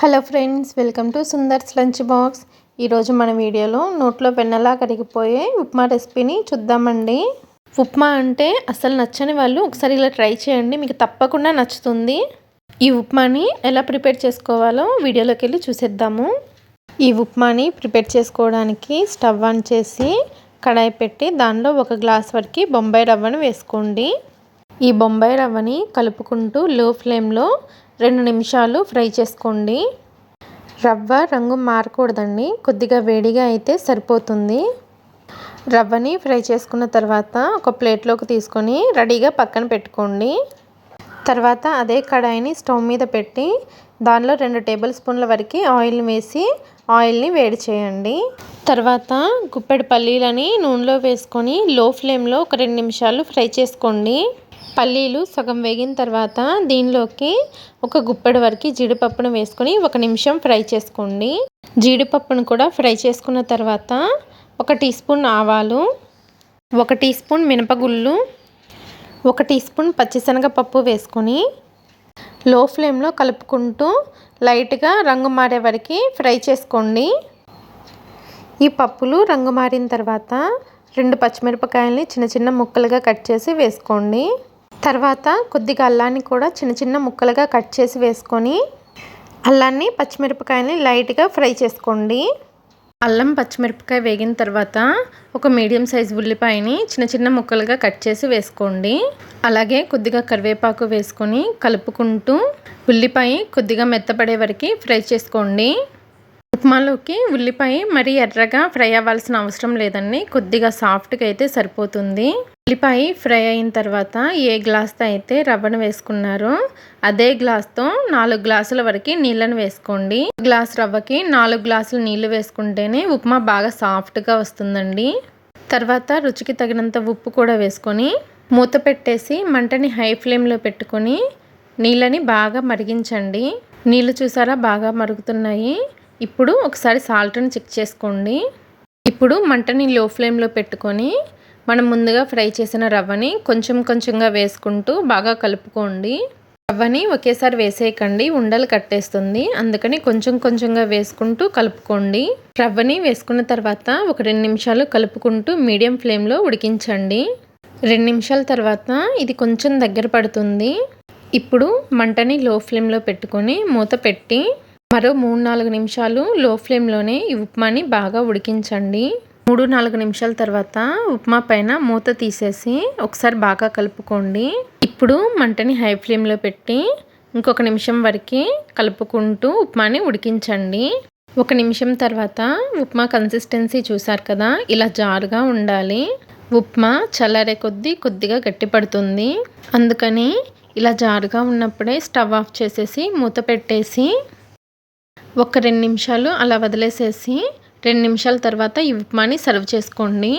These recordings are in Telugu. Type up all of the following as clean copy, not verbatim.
Hello friends, welcome to Sundar's lunch box. ఈరోజు మన వీడియోలో నోట్లో వెన్నలా కరిగిపోయే ఉప్మా రెసిపీని చూద్దామండి. ఉప్మా అంటే అసలు నచ్చని వాళ్ళు ఒకసారి ఇలా ట్రై చేయండి, మీకు తప్పకుండా నచ్చుతుంది. ఈ ఉప్మాని ఎలా ప్రిపేర్ చేసుకోవాలో వీడియోలోకి వెళ్ళి చూసేద్దాము. ఈ ఉప్మాని ప్రిపేర్ చేసుకోవడానికి స్టవ్ ఆన్ చేసి కడాయి పెట్టి దానిలో 1 గ్లాస్ వరకు బొంబాయి రవ్వను వేసుకోండి. ఈ బొంబాయి రవ్వని కలుపుకుంటూ లో ఫ్లేమ్లో 2 నిమిషాలు ఫ్రై చేసుకోండి. రవ్వ రంగు మారకూడదండి, కొద్దిగా వేడిగా అయితే సరిపోతుంది. రవ్వని ఫ్రై చేసుకున్న తర్వాత ఒక ప్లేట్లోకి తీసుకొని రెడీగా పక్కన పెట్టుకోండి. తర్వాత అదే కడాయిని స్టవ్ మీద పెట్టి దానిలో 2 టేబుల్ స్పూన్ల వరకు ఆయిల్ని వేసి ఆయిల్ని వేడి చేయండి. తర్వాత గుప్పెడు పల్లీలని నూనెలో వేసుకొని లో ఫ్లేమ్లో ఒక 2 నిమిషాలు ఫ్రై చేసుకోండి. పల్లీలు సగం వేగిన తర్వాత దీనిలోకి ఒక గుప్పెడు వరకు జీడిపప్పును వేసుకొని 1 నిమిషం ఫ్రై చేసుకోండి. జీడిపప్పును కూడా ఫ్రై చేసుకున్న తర్వాత 1 టీ స్పూన్ ఆవాలు, 1 టీ స్పూన్ మినపగుళ్ళు, 1 టీ స్పూన్ పచ్చిశనగపప్పు వేసుకొని లో ఫ్లేమ్లో కలుపుకుంటూ లైట్గా రంగు మారే వరకు ఫ్రై చేసుకోండి. ఈ పప్పులు రంగు మారిన తర్వాత 2 పచ్చిమిరపకాయలని చిన్న చిన్న ముక్కలుగా కట్ చేసి వేసుకోండి. తర్వాత కొద్దిగా అల్లాన్ని కూడా చిన్న చిన్న ముక్కలుగా కట్ చేసి వేసుకొని అల్లాన్ని పచ్చిమిరపకాయలని లైట్గా ఫ్రై చేసుకోండి. అల్లం పచ్చిమిరపకాయ వేగిన తర్వాత ఒక మీడియం సైజ్ ఉల్లిపాయని చిన్న చిన్న ముక్కలుగా కట్ చేసి వేసుకోండి. అలాగే కొద్దిగా కరివేపాకు వేసుకొని కలుపుకుంటూ ఉల్లిపాయ కొద్దిగా మెత్తపడే వరకు ఫ్రై చేసుకోండి. ఉప్మాలోకి ఉల్లిపాయ మరీ ఎర్రగా ఫ్రై అవ్వాల్సిన అవసరం లేదండి, కొద్దిగా సాఫ్ట్గా అయితే సరిపోతుంది. ఉల్లిపాయ ఫ్రై అయిన తర్వాత ఏ గ్లాస్తో అయితే రవ్వను వేసుకున్నారో అదే గ్లాస్తో 4 గ్లాసుల వరకు నీళ్ళను వేసుకోండి. గ్లాస్ రవ్వకి 4 గ్లాసులు నీళ్లు వేసుకుంటేనే ఉప్మా బాగా సాఫ్ట్గా వస్తుందండి. తర్వాత రుచికి తగినంత ఉప్పు కూడా వేసుకొని మూత పెట్టేసి మంటని హై ఫ్లేమ్లో పెట్టుకొని నీళ్ళని బాగా మరిగించండి. నీళ్ళు చూసారా బాగా మరుగుతున్నాయి. ఇప్పుడు ఒకసారి సాల్ట్ని చెక్ చేసుకోండి. ఇప్పుడు మంటని లో ఫ్లేమ్లో పెట్టుకొని మనం ముందుగా ఫ్రై చేసిన రవ్వని కొంచెం కొంచెంగా వేసుకుంటూ బాగా కలుపుకోండి. రవ్వని ఒకేసారి వేసేయకండి, ఉండలు కట్టేస్తుంది, అందుకని కొంచెం కొంచెంగా వేసుకుంటూ కలుపుకోండి. రవ్వని వేసుకున్న తర్వాత ఒక 2 నిమిషాలు కలుపుకుంటూ మీడియం ఫ్లేమ్లో ఉడికించండి. 2 నిమిషాల తర్వాత ఇది కొంచెం దగ్గర పడుతుంది. ఇప్పుడు మంటని లో ఫ్లేమ్లో పెట్టుకొని మూత పెట్టి మరో 3-4 నిమిషాలు లో ఫ్లేమ్లోనే ఈ ఉప్మాని బాగా ఉడికించండి. 3-4 నిమిషాల తర్వాత ఉప్మా పైన మూత తీసేసి ఒకసారి బాగా కలుపుకోండి. ఇప్పుడు మంటని హై ఫ్లేమ్లో పెట్టి ఇంకొక నిమిషం వరకు కలుపుకుంటూ ఉప్మాని ఉడికించండి. 1 నిమిషం తర్వాత ఉప్మా కన్సిస్టెన్సీ చూసారు కదా, ఇలా జారుగా ఉండాలి. ఉప్మా చల్లారే కొద్దిగా గట్టిపడుతుంది, అందుకని ఇలా జారుగా ఉన్నప్పుడే స్టవ్ ఆఫ్ చేసేసి మూత పెట్టేసి ఒక 2 నిమిషాలు అలా వదిలేసేసి 2 నిమిషాల తర్వాత ఈ ఉప్మాని సర్వ్ చేసుకోండి.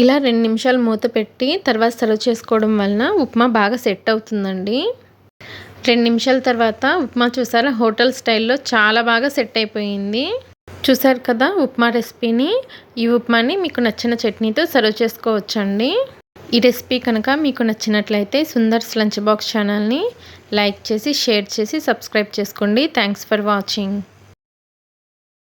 ఇలా 2 నిమిషాలు మూత పెట్టి తర్వాత సర్వ్ చేసుకోవడం వలన ఉప్మా బాగా సెట్ అవుతుందండి. 2 నిమిషాల తర్వాత ఉప్మా చూసారా హోటల్ స్టైల్లో చాలా బాగా సెట్ అయిపోయింది. చూసారు కదా ఉప్మా రెసిపీని. ఈ ఉప్మాని మీకు నచ్చిన చట్నీతో సర్వ్ చేసుకోవచ్చండి. ఈ రెసిపీ కనుక మీకు నచ్చినట్లయితే సుందర్స్ లంచ్ బాక్స్ ఛానల్ని లైక్ చేసి షేర్ చేసి సబ్స్క్రైబ్ చేసుకోండి. Thanks for watching.